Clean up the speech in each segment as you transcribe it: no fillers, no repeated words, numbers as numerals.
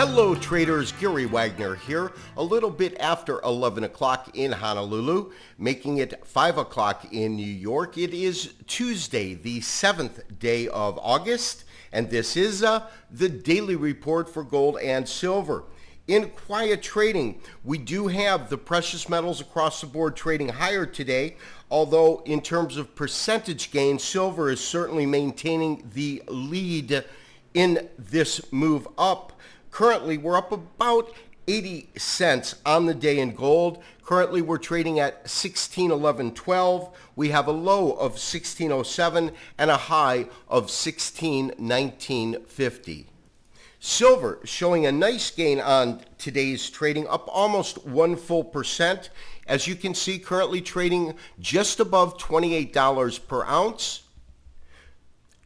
Hello traders, Gary Wagner here, a little bit after 11 o'clock in Honolulu, making it 5 o'clock in New York. It is Tuesday, the 7th day of August, and this is the daily report for gold and silver. In quiet trading, we do have the precious metals across the board trading higher today, although in terms of percentage gain, silver is certainly maintaining the lead in this move up. Currently, we're up about 80 cents on the day in gold. Currently, we're trading at 1611.12. We have a low of 1607 and a high of 1619.50. Silver showing a nice gain on today's trading, up almost 1 full percent. As you can see, currently trading just above $28 per ounce,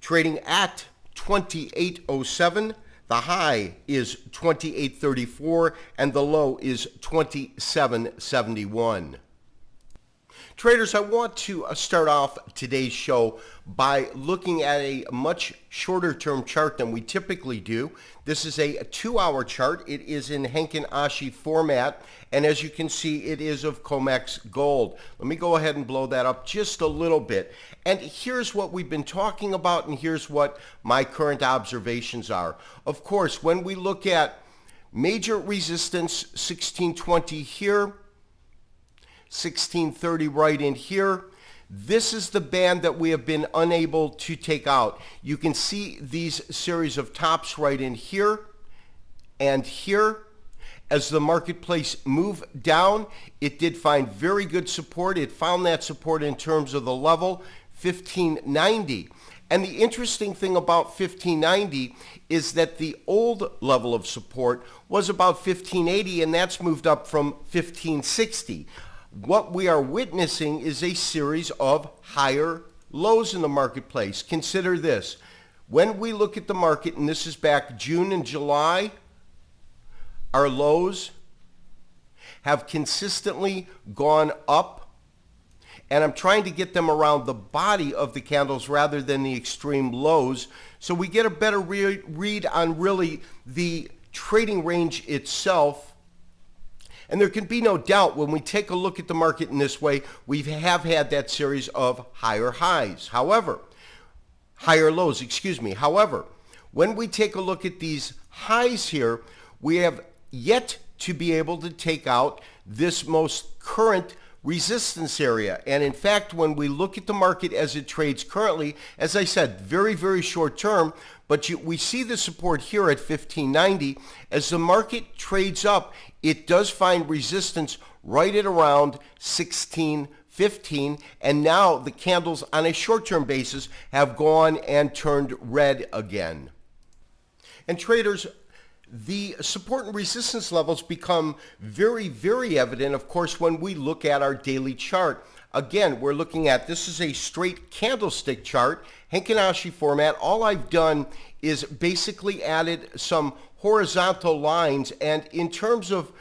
trading at 28.07. The high is 28.34 and the low is 27.71. Traders, I want to start off today's show by looking at a much shorter term chart than we typically do. This is a 2-hour chart. It is in Henkin-Ashi format, and as you can see, it is of COMEX gold. Let me go ahead and blow that up just a little bit. And here's what we've been talking about, and here's what my current observations are. Of course, when we look at major resistance, 1620 here, 1630 right in here. This is the band that we have been unable to take out. You can see these series of tops right in here and here. As the marketplace moved down, it did find very good support. It found that support in terms of the level 1590. And the interesting thing about 1590 is that the old level of support was about 1580, and that's moved up from 1560. What we are witnessing is a series of higher lows in the marketplace. Consider this. When we look at the market, and this is back June and July, our lows have consistently gone up, and I'm trying to get them around the body of the candles rather than the extreme lows, so we get a better read on really the trading range itself. And there can be no doubt when we take a look at the market in this way, we have had that series of higher lows. However, when we take a look at these highs here, we have yet to be able to take out this most current resistance area. And in fact, when we look at the market as it trades currently, as I said, very, very short term, but we see the support here at 1590. As the market trades up, it does find resistance right at around 1615, and now the candles on a short-term basis have gone and turned red again. And traders, the support and resistance levels become very, very evident, of course, when we look at our daily chart. Again, we're looking at, this is a straight candlestick chart, Henkin-Ashi format. All I've done is basically added some horizontal lines, and in terms of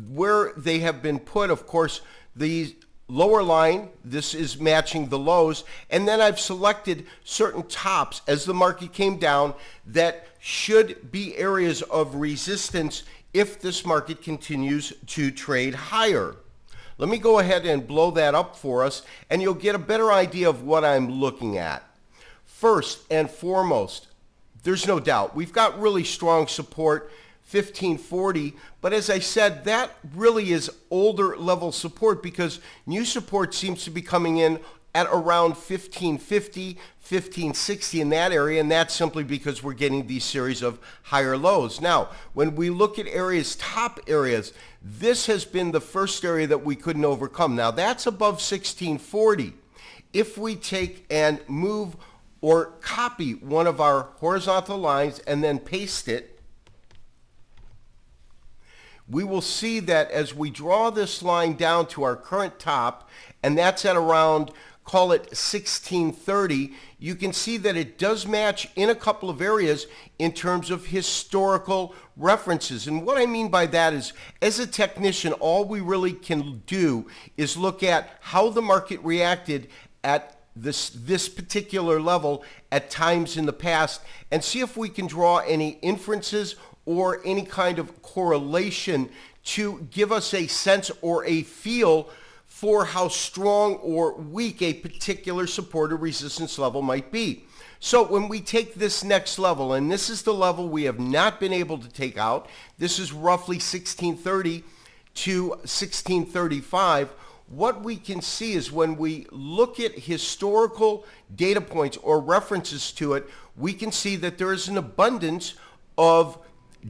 where they have been put, of course, the lower line, this is matching the lows, and then I've selected certain tops as the market came down that should be areas of resistance if this market continues to trade higher. Let me go ahead and blow that up for us, and you'll get a better idea of what I'm looking at. First and foremost, there's no doubt, we've got really strong support, 1540, but as I said, that really is older level support because new support seems to be coming in at around 1550, 1560 in that area, and that's simply because we're getting these series of higher lows. Now, when we look at areas, top areas, this has been the first area that we couldn't overcome. Now, that's above 1640. If we take and move or copy one of our horizontal lines and then paste it, we will see that as we draw this line down to our current top, and that's at around, call it 1630, you can see that it does match in a couple of areas in terms of historical references. And what I mean by that is, as a technician, all we really can do is look at how the market reacted at this particular level at times in the past and see if we can draw any inferences or any kind of correlation to give us a sense or a feel for how strong or weak a particular support or resistance level might be. So when we take this next level, and this is the level we have not been able to take out, this is roughly 1630 to 1635, what we can see is when we look at historical data points or references to it, we can see that there is an abundance of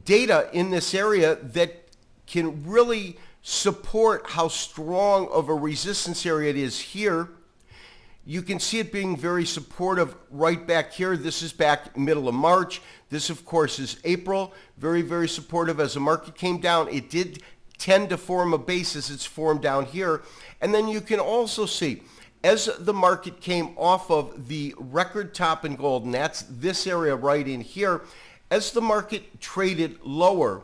data in this area that can really support how strong of a resistance area it is here. You can see it being very supportive right back here. This is back middle of March. This, of course, is April. Very, very supportive. As the market came down, it did tend to form a base as it's formed down here. And then you can also see, as the market came off of the record top in gold, and that's this area right in here, as the market traded lower,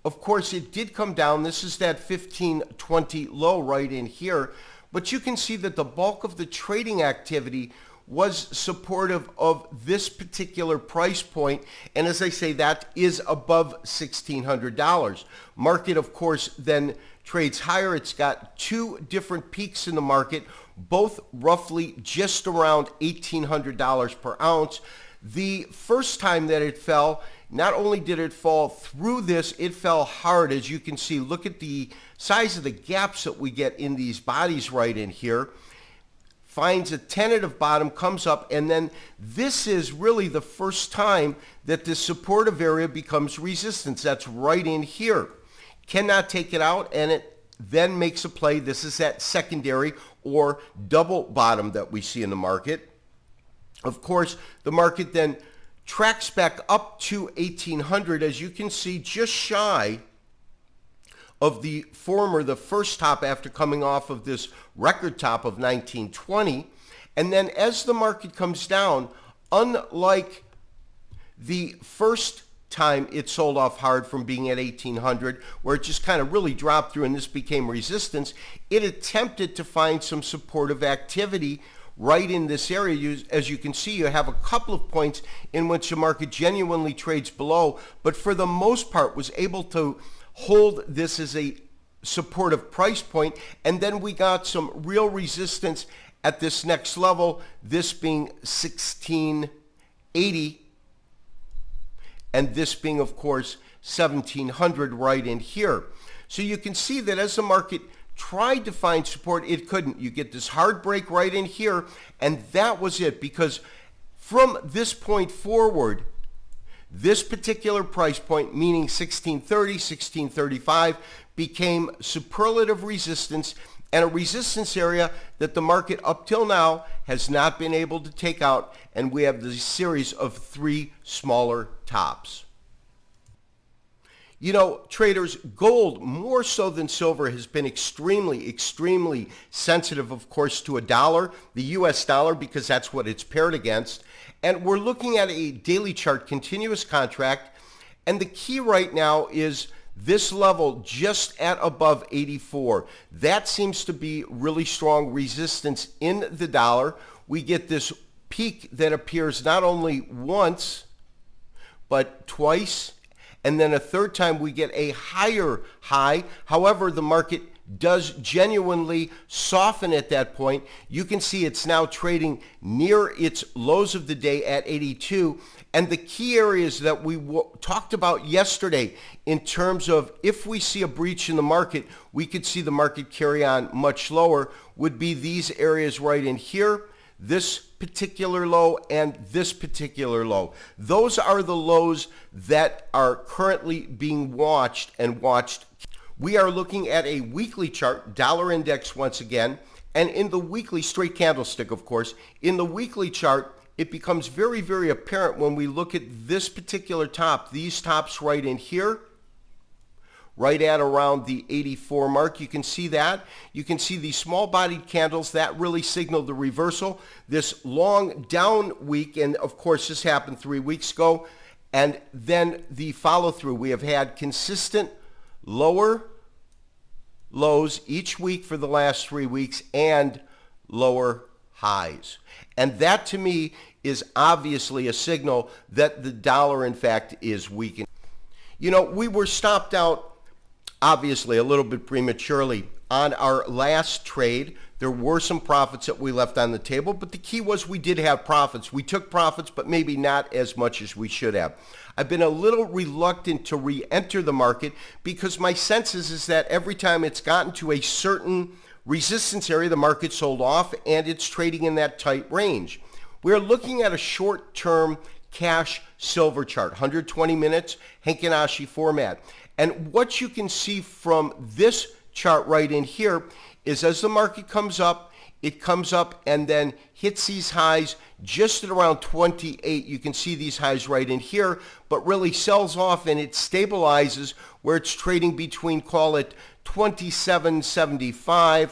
of course, it did come down. This is that 1520 low right in here. But you can see that the bulk of the trading activity was supportive of this particular price point. And as I say, that is above $1,600. Market, of course, then trades higher. It's got two different peaks in the market, both roughly just around $1,800 per ounce. The first time that it fell, not only did it fall through this, it fell hard. As you can see, look at the size of the gaps that we get in these bodies right in here. Finds a tentative bottom, comes up, and then this is really the first time that this supportive area becomes resistance. That's right in here. Cannot take it out, and it then makes a play. This is that secondary or double bottom that we see in the market. Of course, the market then tracks back up to 1800, as you can see, just shy of the first top after coming off of this record top of 1920. And then as the market comes down, unlike the first time it sold off hard from being at 1800, where it just kind of really dropped through and this became resistance, it attempted to find some supportive activity right in this area. As you can see, you have a couple of points in which the market genuinely trades below, but for the most part was able to hold this as a supportive price point. And then we got some real resistance at this next level, this being 1680, and this being, of course, 1700 right in here. So you can see that as the market tried to find support, it couldn't. You get this hard break right in here, and that was it, because from this point forward, this particular price point, meaning 1630, 1635, became superlative resistance and a resistance area that the market up till now has not been able to take out, and we have the series of three smaller tops. You know, traders, gold, more so than silver, has been extremely, extremely sensitive, of course, to a dollar, the US dollar, because that's what it's paired against. And we're looking at a daily chart continuous contract. And the key right now is this level just at above 84. That seems to be really strong resistance in the dollar. We get this peak that appears not only once, but twice. And then a third time we get a higher high. However, the market does genuinely soften at that point. You can see it's now trading near its lows of the day at 82. And the key areas that we talked about yesterday in terms of if we see a breach in the market, we could see the market carry on much lower, would be these areas right in here, this particular low and this particular low. Those are the lows that are currently being watched and watched. We are looking at a weekly chart, dollar index once again, and in the weekly straight candlestick, of course, in the weekly chart, it becomes very, very apparent when we look at this particular top, these tops right in here, right at around the 84 mark. You can see that. You can see these small-bodied candles. That really signaled the reversal. This long down week, and of course this happened 3 weeks ago, and then the follow-through. We have had consistent lower lows each week for the last 3 weeks and lower highs. And that to me is obviously a signal that the dollar in fact is weakening. You know, we were stopped out, obviously, a little bit prematurely on our last trade. There were some profits that we left on the table, but the key was we did have profits. We took profits, but maybe not as much as we should have. I've been a little reluctant to re-enter the market because my sense is that every time it's gotten to a certain resistance area, the market sold off and it's trading in that tight range. We're looking at a short-term cash silver chart, 120 minutes, Heikin-Ashi format. And what you can see from this chart right in here is as the market comes up, it comes up and then hits these highs just at around 28. You can see these highs right in here, but really sells off and it stabilizes where it's trading between, call it 27.75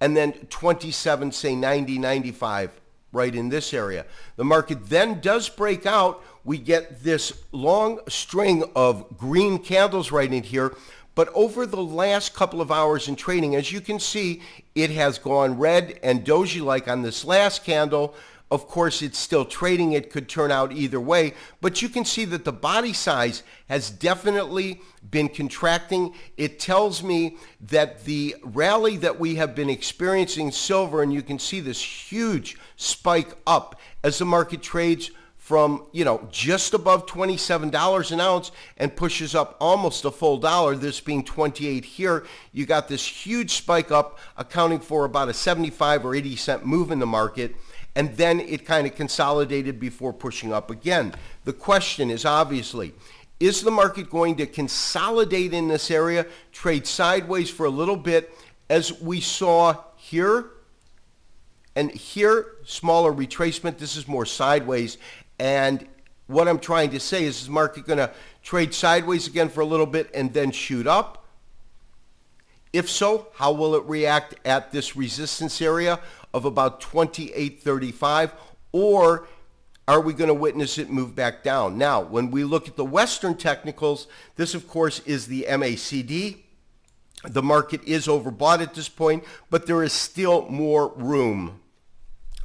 and then 27, say 90, 95 right in this area. The market then does break out. We get this long string of green candles right in here. But over the last couple of hours in trading, as you can see, it has gone red and doji-like on this last candle. Of course, it's still trading. It could turn out either way. But you can see that the body size has definitely been contracting. It tells me that the rally that we have been experiencing silver, and you can see this huge spike up as the market trades from, just above $27 an ounce and pushes up almost a full dollar, this being 28 here. You got this huge spike up accounting for about a 75 or 80 cent move in the market. And then it kind of consolidated before pushing up again. The question is obviously, is the market going to consolidate in this area, trade sideways for a little bit as we saw here? And here, smaller retracement. This is more sideways. And what I'm trying to say is the market going to trade sideways again for a little bit and then shoot up? If so, how will it react at this resistance area of about 28.35? Or are we going to witness it move back down? Now, when we look at the Western technicals, this of course is the MACD. The market is overbought at this point, but there is still more room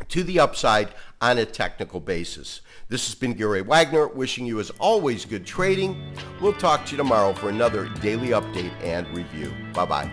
to the upside on a technical basis. This has been Gary Wagner, wishing you as always good trading. We'll talk to you tomorrow for another daily update and review. Bye-bye.